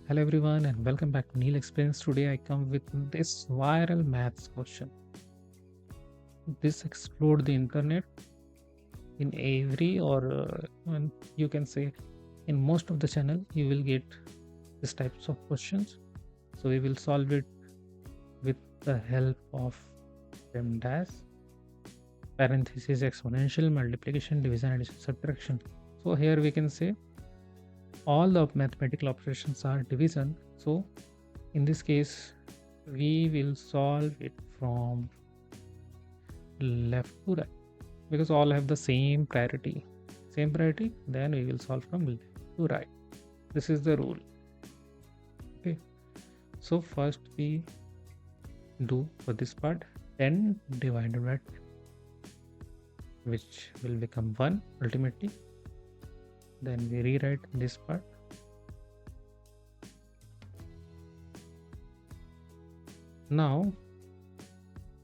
Hello everyone and welcome back to Neil Explains. Today I come with this viral maths question. This explode the internet in every you can say in most of the channel you will get this types of questions. So we will solve it with the help of PEMDAS, parenthesis, exponential, multiplication, division, addition, subtraction. So here we can say all the mathematical operations are division. So in this case we will solve it from left to right because all have the same priority, then we will solve from left to right. This is the rule. Okay, so first we do for this part 10 divided by 10, which will become 1 ultimately. Then we rewrite this part. Now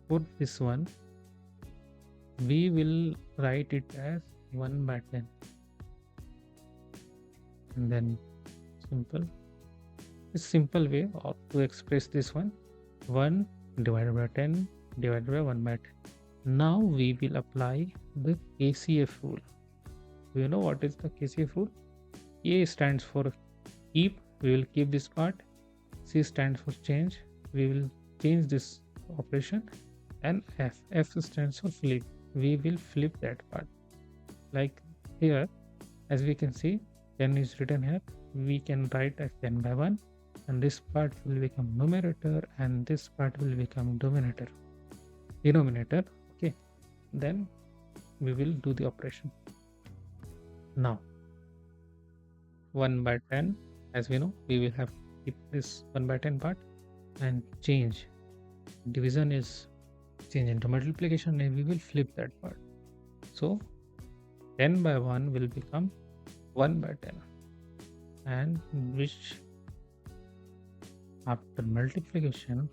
for this one we will write it as 1 by 10 and then simple way of to express this one, 1 divided by 10 divided by 1 by 10. Now we will apply the KCF rule. Do you know what is the KCF rule? A stands for keep, we will keep this part. C stands for change, we will change this operation. And F stands for flip, we will flip that part. Like here, as we can see, 10 is written here. We can write as 10 by 1, and this part will become numerator and this part will become denominator. Okay, then we will do the operation. Now 1 by 10, as we know, we will have to keep this 1 by 10 part and change. Division is change into multiplication and we will flip that part. So 10 by 1 will become 1 by 10, and which after multiplication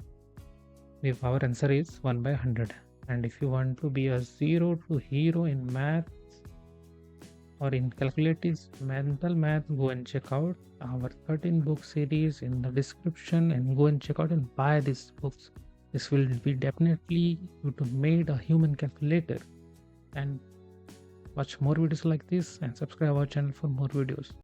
if our answer is 1 by 100. And if you want to be a zero to hero in math or in calculatives, mental math, go and check out our 13 book series in the description and go and check out and buy these books. This will be definitely you to made a human calculator. And watch more videos like this and subscribe our channel for more videos.